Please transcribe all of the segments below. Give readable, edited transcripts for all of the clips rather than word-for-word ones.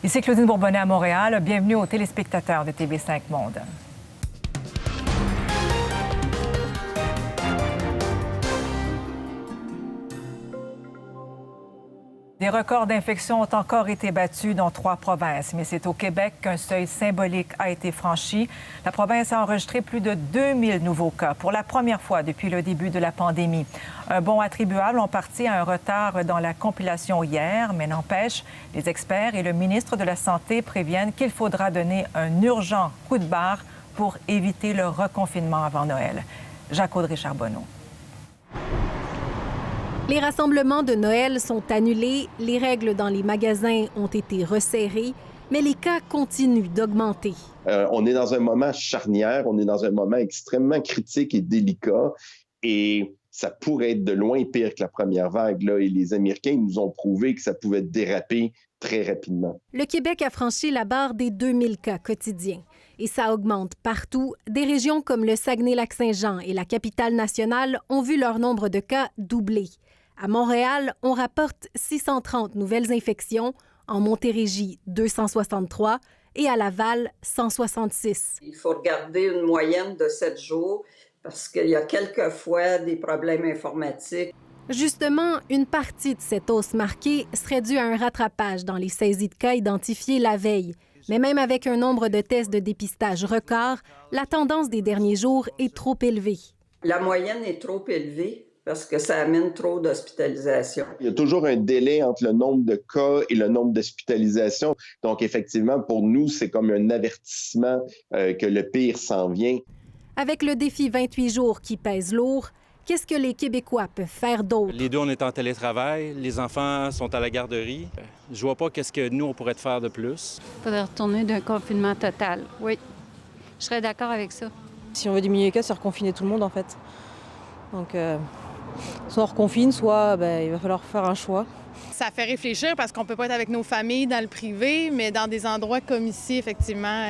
Ici Claudine Bourbonnais à Montréal. Bienvenue aux téléspectateurs de TV5 Monde. Des records d'infection ont encore été battus dans 3 provinces, mais c'est au Québec qu'un seuil symbolique a été franchi. La province a enregistré plus de 2000 nouveaux cas pour la première fois depuis le début de la pandémie. Un bond attribuable en partie à un retard dans la compilation hier, mais n'empêche, les experts et le ministre de la Santé préviennent qu'il faudra donner un urgent coup de barre pour éviter le reconfinement avant Noël. Jacques-Audrey Charbonneau. Les rassemblements de Noël sont annulés, les règles dans les magasins ont été resserrées, mais les cas continuent d'augmenter. On est dans un moment charnière, on est dans un moment extrêmement critique et délicat, et ça pourrait être de loin pire que la première vague, là, et les Américains nous ont prouvé que ça pouvait déraper très rapidement. Le Québec a franchi la barre des 2000 cas quotidiens. Et ça augmente partout. Des régions comme le Saguenay-Lac-Saint-Jean et la capitale nationale ont vu leur nombre de cas doubler. À Montréal, on rapporte 630 nouvelles infections, en Montérégie 263 et à Laval 166. Il faut regarder une moyenne de 7 jours parce qu'il y a quelquefois des problèmes informatiques. Justement, une partie de cette hausse marquée serait due à un rattrapage dans les saisies de cas identifiés la veille. Mais même avec un nombre de tests de dépistage record, la tendance des derniers jours est trop élevée. La moyenne est trop élevée parce que ça amène trop d'hospitalisations. Il y a toujours un délai entre le nombre de cas et le nombre d'hospitalisations. Donc, effectivement, pour nous, c'est comme un avertissement que le pire s'en vient. Avec le défi 28 jours qui pèse lourd, qu'est-ce que les Québécois peuvent faire d'autre? Les deux, on est en télétravail. Les enfants sont à la garderie. Je vois pas qu'est-ce que nous, on pourrait faire de plus. Il faudrait retourner d'un confinement total, oui. Je serais d'accord avec ça. Si on veut diminuer les cas, c'est reconfiner tout le monde, en fait. Donc, soit on reconfine, soit il va falloir faire un choix. Ça fait réfléchir parce qu'on peut pas être avec nos familles dans le privé, mais dans des endroits comme ici, effectivement,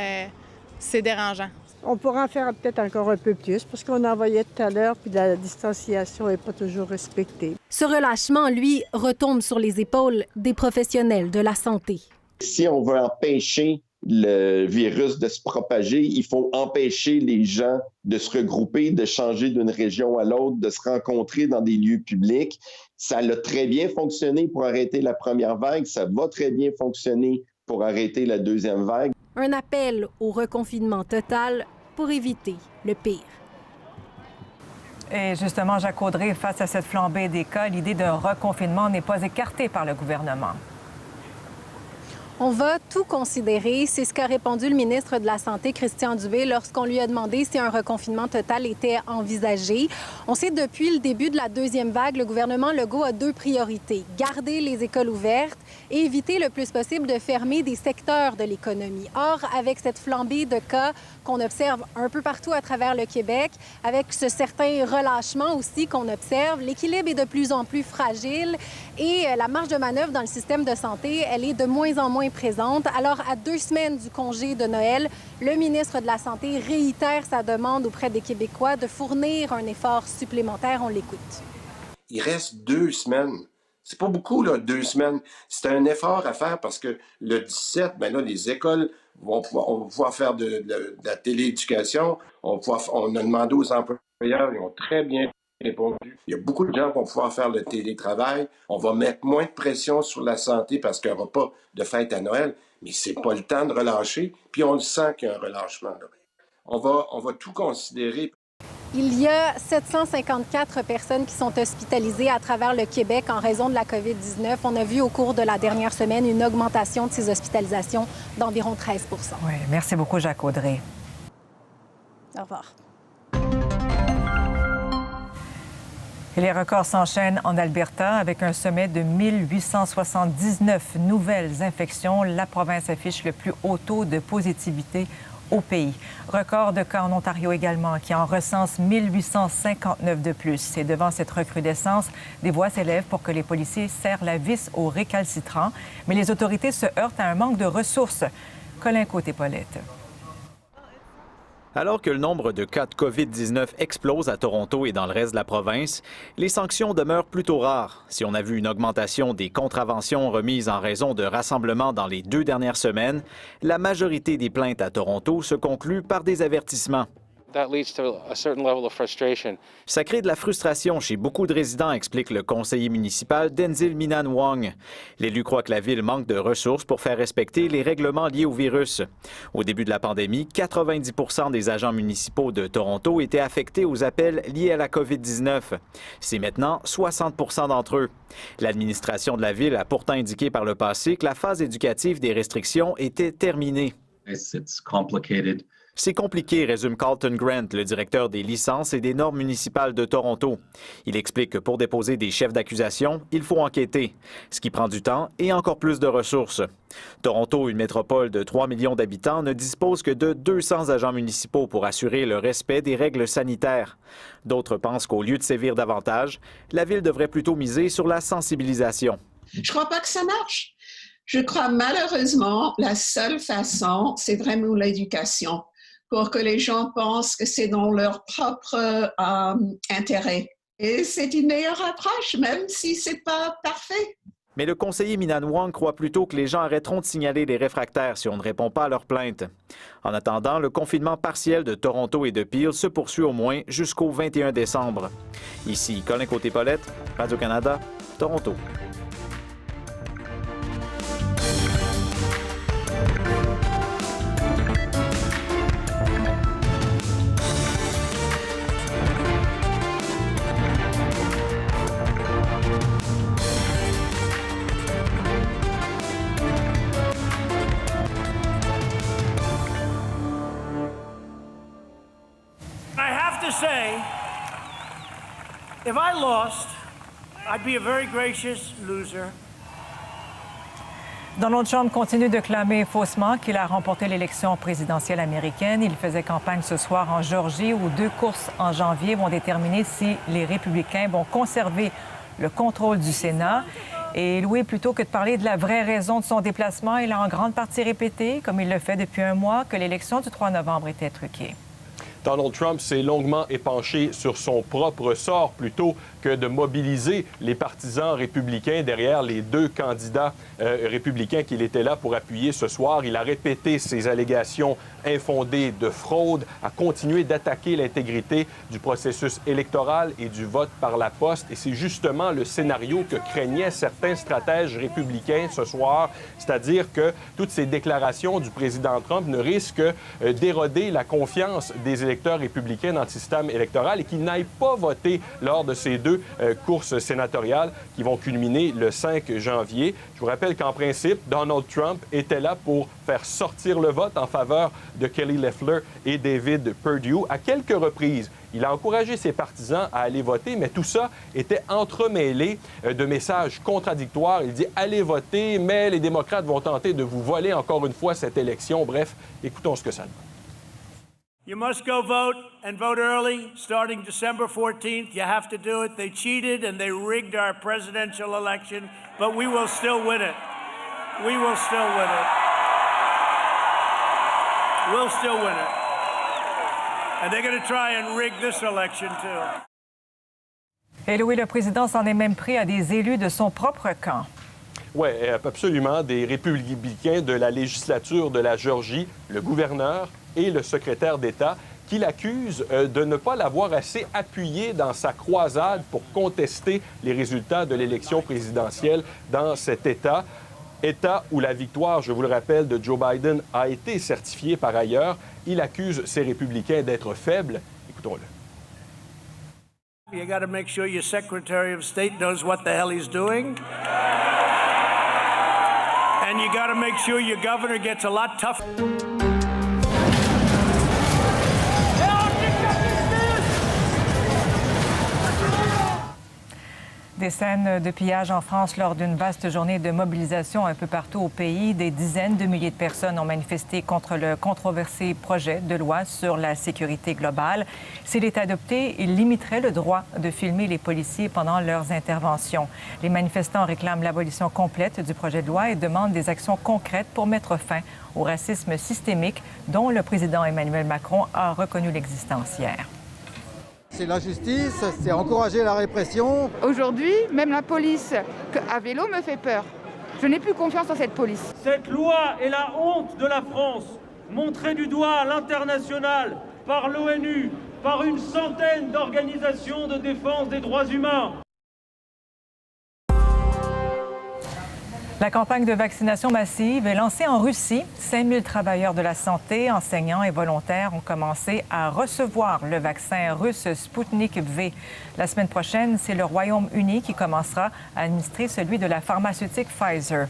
c'est dérangeant. On pourra en faire peut-être encore un peu plus parce qu'on en voyait tout à l'heure, puis la distanciation n'est pas toujours respectée. Ce relâchement, lui, retombe sur les épaules des professionnels de la santé. Si on veut empêcher le virus de se propager, il faut empêcher les gens de se regrouper, de changer d'une région à l'autre, de se rencontrer dans des lieux publics. Ça a très bien fonctionné pour arrêter la première vague, ça va très bien fonctionner pour arrêter la deuxième vague. Un appel au reconfinement total pour éviter le pire. Et justement, Jacques-Audrey, face à cette flambée des cas, l'idée d'un reconfinement n'est pas écartée par le gouvernement. On va tout considérer, c'est ce qu'a répondu le ministre de la Santé, Christian Dubé, lorsqu'on lui a demandé si un reconfinement total était envisagé. On sait depuis le début de la deuxième vague, le gouvernement Legault a 2 priorités. Garder les écoles ouvertes et éviter le plus possible de fermer des secteurs de l'économie. Or, avec cette flambée de cas qu'on observe un peu partout à travers le Québec, avec ce certain relâchement aussi qu'on observe, l'équilibre est de plus en plus fragile et la marge de manœuvre dans le système de santé, elle est de moins en moins présente. Alors, à 2 semaines du congé de Noël, le ministre de la Santé réitère sa demande auprès des Québécois de fournir un effort supplémentaire. On l'écoute. Il reste 2 semaines. C'est pas beaucoup, là, 2 semaines. C'est un effort à faire parce que le 17, là, les écoles on va pouvoir faire de la télééducation. On a demandé aux employeurs, ils ont très bien répondu. Il y a beaucoup de gens qui vont pouvoir faire le télétravail. On va mettre moins de pression sur la santé parce qu'il n'y aura pas de fête à Noël, mais c'est pas le temps de relâcher. Puis on le sent qu'il y a un relâchement, là. On va tout considérer. Il y a 754 personnes qui sont hospitalisées à travers le Québec en raison de la COVID-19. On a vu au cours de la dernière semaine une augmentation de ces hospitalisations d'environ 13 %. Oui, merci beaucoup, Jacques-Audrey. Au revoir. Et les records s'enchaînent en Alberta avec un sommet de 1879 nouvelles infections. La province affiche le plus haut taux de positivité au pays. Record de cas en Ontario également, qui en recense 1859 de plus. C'est devant cette recrudescence, des voix s'élèvent pour que les policiers serrent la vis aux récalcitrants. Mais les autorités se heurtent à un manque de ressources. Colin Côté-Paulette. Alors que le nombre de cas de COVID-19 explose à Toronto et dans le reste de la province, les sanctions demeurent plutôt rares. Si on a vu une augmentation des contraventions remises en raison de rassemblements dans les 2 dernières semaines, la majorité des plaintes à Toronto se concluent par des avertissements. Ça crée de la frustration chez beaucoup de résidents, explique le conseiller municipal Denzil Minan Wong. L'élu croit que la ville manque de ressources pour faire respecter les règlements liés au virus. Au début de la pandémie, 90 % des agents municipaux de Toronto étaient affectés aux appels liés à la COVID-19. C'est maintenant 60 % d'entre eux. L'administration de la ville a pourtant indiqué par le passé que la phase éducative des restrictions était terminée. C'est compliqué, résume Carlton Grant, le directeur des licences et des normes municipales de Toronto. Il explique que pour déposer des chefs d'accusation, il faut enquêter, ce qui prend du temps et encore plus de ressources. Toronto, une métropole de 3 millions d'habitants, ne dispose que de 200 agents municipaux pour assurer le respect des règles sanitaires. D'autres pensent qu'au lieu de sévir davantage, la ville devrait plutôt miser sur la sensibilisation. Je ne crois pas que ça marche. Je crois malheureusement la seule façon, c'est vraiment l'éducation, pour que les gens pensent que c'est dans leur propre intérêt. Et c'est une meilleure approche, même si ce n'est pas parfait. Mais le conseiller Minan Wong croit plutôt que les gens arrêteront de signaler les réfractaires si on ne répond pas à leurs plaintes. En attendant, le confinement partiel de Toronto et de Peel se poursuit au moins jusqu'au 21 décembre. Ici, Colin Côté-Paulette, Radio-Canada, Toronto. If I lost, I'd be a very gracious loser. Donald Trump continue de clamer faussement qu'il a remporté l'élection présidentielle américaine. Il faisait campagne ce soir en Géorgie où 2 courses en janvier vont déterminer si les républicains vont conserver le contrôle du Sénat. Et Louis, plutôt que de parler de la vraie raison de son déplacement, il a en grande partie répété, comme il le fait depuis un mois, que l'élection du 3 novembre était truquée. Donald Trump s'est longuement épanché sur son propre sort plutôt que de mobiliser les partisans républicains derrière les 2 candidats républicains qu'il était là pour appuyer ce soir. Il a répété ses allégations infondées de fraude, a continué d'attaquer l'intégrité du processus électoral et du vote par la poste. Et c'est justement le scénario que craignaient certains stratèges républicains ce soir, c'est-à-dire que toutes ces déclarations du président Trump ne risquent d'éroder la confiance des électeurs républicains dans le système électoral et qu'ils n'aillent pas voter lors de ces 2 courses sénatoriales qui vont culminer le 5 janvier. Je vous rappelle qu'en principe, Donald Trump était là pour faire sortir le vote en faveur de Kelly Loeffler et David Perdue. À quelques reprises, il a encouragé ses partisans à aller voter, mais tout ça était entremêlé de messages contradictoires. Il dit « Allez voter, mais les démocrates vont tenter de vous voler encore une fois cette élection. » Bref, écoutons ce que ça donne. You must go vote and vote early, starting December 14th. You have to do it. They cheated and they rigged our presidential election, but we will still win it. We will still win it. We'll still win it. And they're going to try and rig this election, too. Et Louis, le président s'en est même pris à des élus de son propre camp. Oui, absolument. Des républicains de la législature de la Géorgie, le gouverneur et le secrétaire d'État, qui l'accusent de ne pas l'avoir assez appuyé dans sa croisade pour contester les résultats de l'élection présidentielle dans cet État. État où la victoire, je vous le rappelle, de Joe Biden a été certifiée par ailleurs. Il accuse ces républicains d'être faibles. Écoutons-le. You got to make sure your Secretary of State knows what the hell he's doing. And you got to make sure your governor gets a lot tougher. Des scènes de pillage en France lors d'une vaste journée de mobilisation un peu partout au pays. Des dizaines de milliers de personnes ont manifesté contre le controversé projet de loi sur la sécurité globale. S'il est adopté, il limiterait le droit de filmer les policiers pendant leurs interventions. Les manifestants réclament l'abolition complète du projet de loi et demandent des actions concrètes pour mettre fin au racisme systémique dont le président Emmanuel Macron a reconnu l'existence hier. C'est la justice, c'est encourager la répression. Aujourd'hui, même la police à vélo me fait peur. Je n'ai plus confiance en cette police. Cette loi est la honte de la France, montrée du doigt à l'international, par l'ONU, par une centaine d'organisations de défense des droits humains. La campagne de vaccination massive est lancée en Russie. 5000 travailleurs de la santé, enseignants et volontaires ont commencé à recevoir le vaccin russe Sputnik V. La semaine prochaine, c'est le Royaume-Uni qui commencera à administrer celui de la pharmaceutique Pfizer.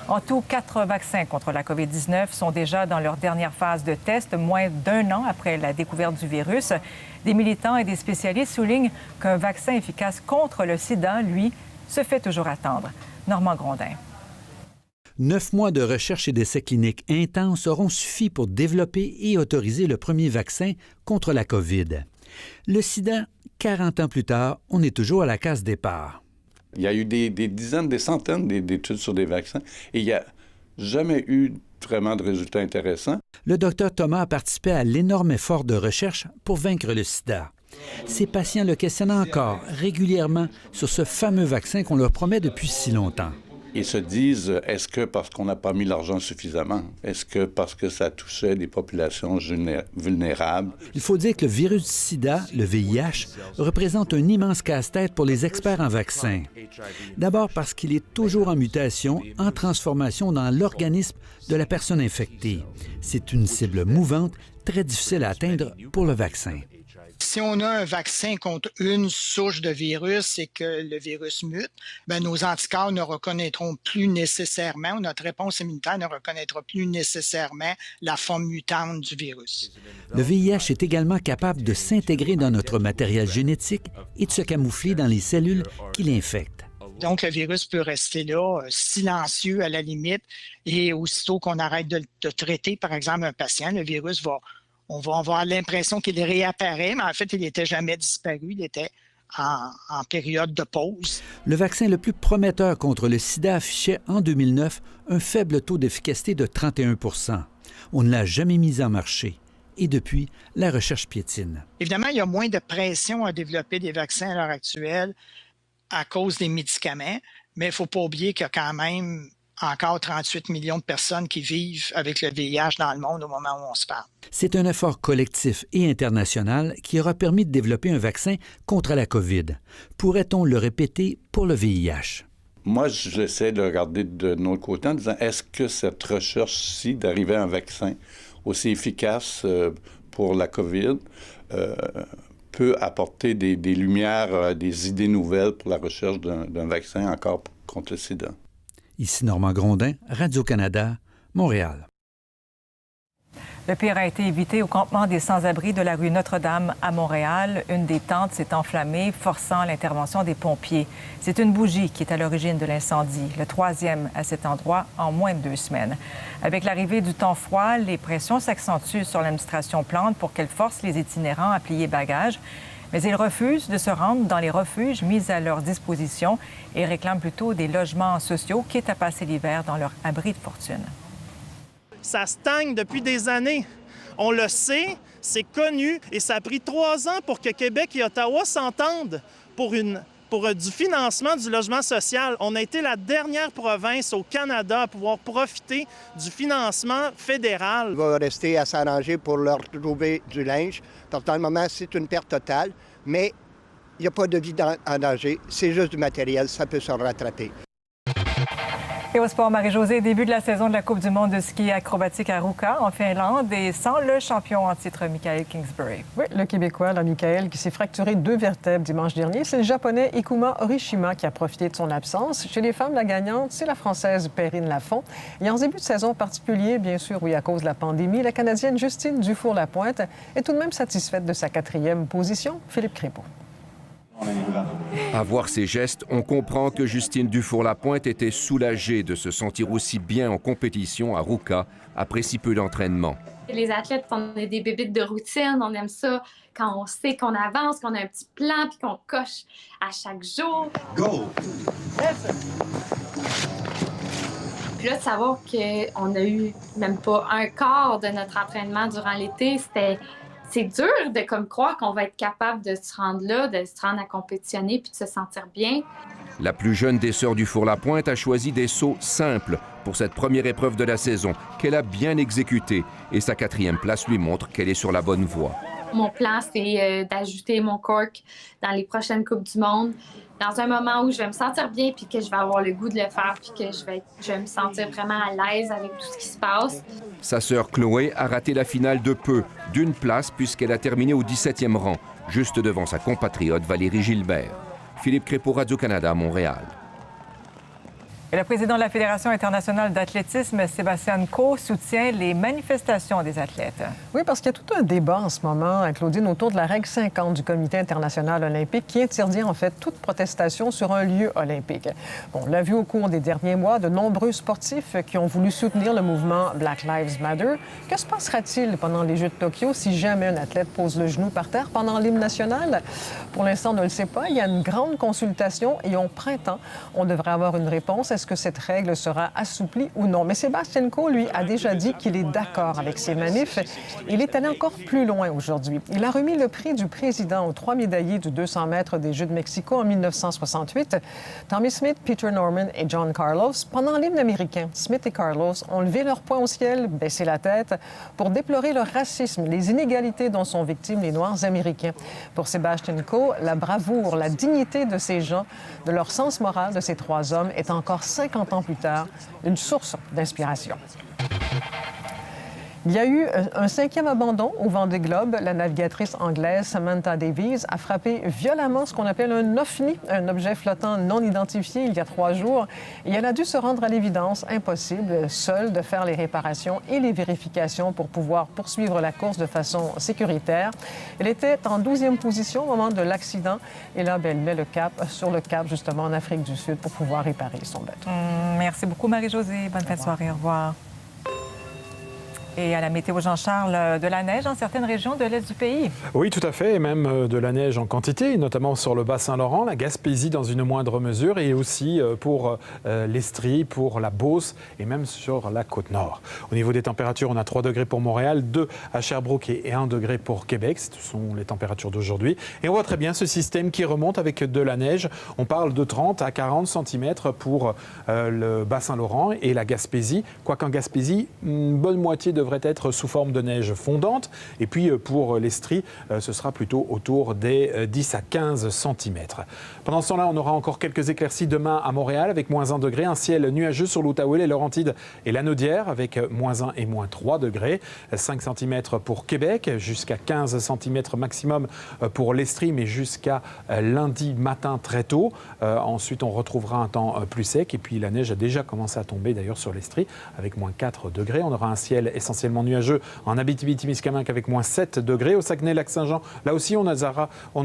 En tout, 4 vaccins contre la COVID-19 sont déjà dans leur dernière phase de test, moins d'1 an après la découverte du virus. Des militants et des spécialistes soulignent qu'un vaccin efficace contre le sida, lui, se fait toujours attendre. Normand Grondin. 9 mois de recherche et d'essais cliniques intenses auront suffi pour développer et autoriser le premier vaccin contre la COVID. Le sida, 40 ans plus tard, on est toujours à la case départ. Il y a eu des dizaines, des centaines d'études sur des vaccins et il n'y a jamais eu vraiment de résultats intéressants. Le docteur Thomas a participé à l'énorme effort de recherche pour vaincre le sida. Ses patients le questionnent encore régulièrement sur ce fameux vaccin qu'on leur promet depuis si longtemps. Ils se disent, est-ce que parce qu'on n'a pas mis l'argent suffisamment? Est-ce que parce que ça touchait des populations vulnérables? Il faut dire que le virus du sida, le VIH, représente un immense casse-tête pour les experts en vaccins. D'abord parce qu'il est toujours en mutation, en transformation dans l'organisme de la personne infectée. C'est une cible mouvante, très difficile à atteindre pour le vaccin. Si on a un vaccin contre une souche de virus et que le virus mute, bien, nos anticorps ne reconnaîtront plus nécessairement, ou notre réponse immunitaire ne reconnaîtra plus nécessairement la forme mutante du virus. Le VIH est également capable de s'intégrer dans notre matériel génétique et de se camoufler dans les cellules qui l'infectent. Donc, le virus peut rester là, silencieux à la limite, et aussitôt qu'on arrête de traiter, par exemple, un patient, le virus on va avoir l'impression qu'il réapparaît, mais en fait, il n'était jamais disparu, il était en période de pause. Le vaccin le plus prometteur contre le sida affichait en 2009 un faible taux d'efficacité de 31 %. On ne l'a jamais mis en marché. Et depuis, la recherche piétine. Évidemment, il y a moins de pression à développer des vaccins à l'heure actuelle à cause des médicaments, mais il ne faut pas oublier qu'il y a quand même encore 38 millions de personnes qui vivent avec le VIH dans le monde au moment où on se parle. C'est un effort collectif et international qui aura permis de développer un vaccin contre la COVID. Pourrait-on le répéter pour le VIH? Moi, j'essaie de regarder de notre côté en disant, est-ce que cette recherche-ci d'arriver à un vaccin aussi efficace pour la COVID peut apporter des lumières, des idées nouvelles pour la recherche d'un vaccin encore contre le sida? Ici Normand Grondin, Radio-Canada, Montréal. Le pire a été évité au campement des sans-abri de la rue Notre-Dame à Montréal. Une des tentes s'est enflammée, forçant l'intervention des pompiers. C'est une bougie qui est à l'origine de l'incendie, le 3e à cet endroit en moins de 2 semaines. Avec l'arrivée du temps froid, les pressions s'accentuent sur l'administration Plante pour qu'elle force les itinérants à plier bagages. Mais ils refusent de se rendre dans les refuges mis à leur disposition et réclament plutôt des logements sociaux, quitte à passer l'hiver dans leur abri de fortune. Ça stagne depuis des années. On le sait, c'est connu, et ça a pris 3 ans pour que Québec et Ottawa s'entendent pour du financement du logement social. On a été la dernière province au Canada à pouvoir profiter du financement fédéral. Il va rester à s'arranger pour leur trouver du linge. Dans le moment, c'est une perte totale, mais il n'y a pas de vie en danger. C'est juste du matériel, ça peut se rattraper. Et au sport, Marie-Josée, début de la saison de la Coupe du monde de ski acrobatique à Ruka, en Finlande, et sans le champion en titre, Michael Kingsbury. Oui, le Québécois, là, Michael, qui s'est fracturé 2 vertèbres dimanche dernier. C'est le Japonais Ikuma Orishima qui a profité de son absence. Chez les femmes, la gagnante, c'est la Française Perrine Lafont. Et en début de saison particulier, bien sûr, oui, à cause de la pandémie, la Canadienne Justine Dufour-Lapointe est tout de même satisfaite de sa 4e position. Philippe Crépeau. À voir ces gestes, on comprend que Justine Dufour-Lapointe était soulagée de se sentir aussi bien en compétition à Ruka après si peu d'entraînement. Les athlètes, on est des bébites de routine, on aime ça quand on sait qu'on avance, qu'on a un petit plan puis qu'on coche à chaque jour. Go! Puis là, de savoir qu'on a eu même pas un quart de notre entraînement durant l'été, c'est dur de comme croire qu'on va être capable de se rendre là, de se rendre à compétitionner puis de se sentir bien. La plus jeune des sœurs Dufour-Lapointe a choisi des sauts simples pour cette première épreuve de la saison, qu'elle a bien exécutée. Et sa 4e place lui montre qu'elle est sur la bonne voie. Mon plan, c'est d'ajouter mon cork dans les prochaines Coupes du monde, dans un moment où je vais me sentir bien puis que je vais avoir le goût de le faire puis que je vais me sentir vraiment à l'aise avec tout ce qui se passe. Sa sœur Chloé a raté la finale de peu, d'une place puisqu'elle a terminé au 17e rang, juste devant sa compatriote Valérie Gilbert. Philippe Crépeau, Radio-Canada, Montréal. Et le président de la Fédération internationale d'athlétisme, Sébastien Coe, soutient les manifestations des athlètes. Oui, parce qu'il y a tout un débat en ce moment, Claudine, autour de la règle 50 du Comité international olympique qui interdit en fait toute protestation sur un lieu olympique. Bon, on l'a vu au cours des derniers mois, de nombreux sportifs qui ont voulu soutenir le mouvement Black Lives Matter. Que se passera-t-il pendant les Jeux de Tokyo si jamais un athlète pose le genou par terre pendant l'hymne national? Pour l'instant, on ne le sait pas. Il y a une grande consultation et au printemps, on devrait avoir une réponse. Est-ce que cette règle sera assouplie ou non? Mais Sébastien Coe, lui, a déjà dit qu'il est d'accord avec ces manifs. Il est allé encore plus loin aujourd'hui. Il a remis le prix du président aux 3 médaillés du 200 mètres des Jeux de Mexico en 1968, Tommy Smith, Peter Norman et John Carlos. Pendant l'hymne américain, Smith et Carlos ont levé leur poing au ciel, baissé la tête pour déplorer le racisme, les inégalités dont sont victimes les Noirs américains. Pour Sébastien Coe, la bravoure, la dignité de ces gens, de leur sens moral de ces 3 hommes est encore 50 ans plus tard, une source d'inspiration. Il y a eu un 5e abandon au Vendée Globe. La navigatrice anglaise Samantha Davies a frappé violemment ce qu'on appelle un OVNI, un objet flottant non identifié, il y a 3 jours. Et elle a dû se rendre à l'évidence, impossible, seule, de faire les réparations et les vérifications pour pouvoir poursuivre la course de façon sécuritaire. Elle était en 12e position au moment de l'accident. Et là, elle met le cap sur le cap, justement, en Afrique du Sud pour pouvoir réparer son bateau. Merci beaucoup, Marie-Josée. Bonne fin de soirée. Au revoir. Et à la météo, Jean-Charles, de la neige dans certaines régions de l'est du pays. Oui, tout à fait, et même de la neige en quantité, notamment sur le Bas-Saint-Laurent, la Gaspésie dans une moindre mesure, et aussi pour l'Estrie, pour la Beauce, et même sur la Côte-Nord. Au niveau des températures, on a 3 degrés pour Montréal, 2 à Sherbrooke et 1 degré pour Québec. Ce sont les températures d'aujourd'hui. Et on voit très bien ce système qui remonte avec de la neige. On parle de 30 à 40 cm pour le Bas-Saint-Laurent et la Gaspésie. Quoiqu'en Gaspésie, une bonne moitié devrait être sous forme de neige fondante. Et puis pour l'Estrie, ce sera plutôt autour des 10 à 15 cm. Pendant ce temps-là, on aura encore quelques éclaircies demain à Montréal avec moins 1 degré. Un ciel nuageux sur l'Outaouais, les Laurentides et l'Anaudière avec moins 1 et moins 3 degrés. 5 cm pour Québec, jusqu'à 15 cm maximum pour l'Estrie, mais jusqu'à lundi matin très tôt. Ensuite, on retrouvera un temps plus sec. Et puis la neige a déjà commencé à tomber d'ailleurs sur l'Estrie avec moins 4 degrés. On aura un ciel essentiellement nuageux en Abitibi-Témiscamingue avec moins 7 degrés. Au Saguenay-Lac-Saint-Jean, là aussi, on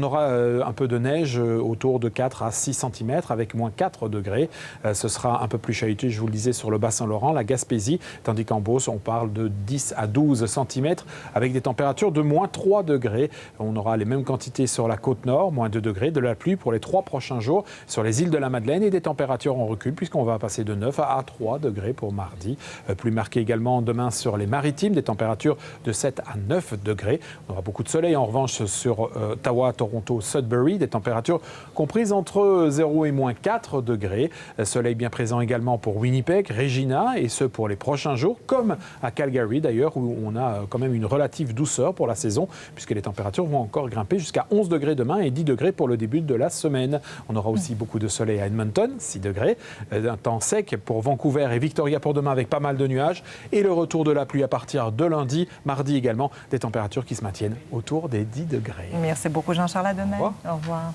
aura un peu de neige autour de 4 à 6 cm avec moins 4 degrés. Ce sera un peu plus chahuté, je vous le disais, sur le Bas-Saint-Laurent, la Gaspésie, tandis qu'en Beauce, on parle de 10 à 12 cm avec des températures de moins 3 degrés. On aura les mêmes quantités sur la Côte-Nord, moins 2 degrés, de la pluie pour les 3 prochains jours sur les îles de la Madeleine et des températures en recul puisqu'on va passer de 9 à 3 degrés pour mardi. Plus marqué également demain sur les maritimes, des températures de 7 à 9 degrés. On aura beaucoup de soleil en revanche sur Ottawa, Toronto, Sudbury, des températures comprises entre 0 et moins 4 degrés. Soleil bien présent également pour Winnipeg, Regina, et ce pour les prochains jours, comme à Calgary d'ailleurs, où on a quand même une relative douceur pour la saison, puisque les températures vont encore grimper jusqu'à 11 degrés demain et 10 degrés pour le début de la semaine. On aura aussi beaucoup de soleil à Edmonton, 6 degrés, un temps sec pour Vancouver et Victoria pour demain avec pas mal de nuages, et le retour de la pluie à partir de lundi, mardi également, des températures qui se maintiennent autour des 10 degrés. Merci beaucoup, Jean-Charles. À demain. Au revoir.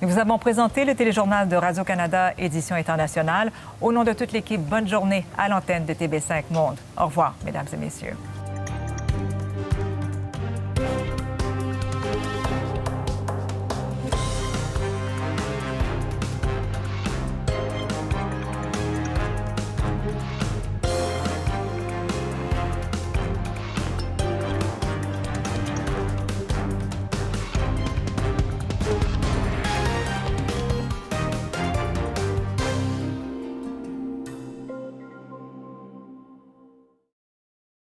Nous vous avons présenté le téléjournal de Radio-Canada, édition internationale. Au nom de toute l'équipe, bonne journée à l'antenne de TV5 Monde. Au revoir, mesdames et messieurs.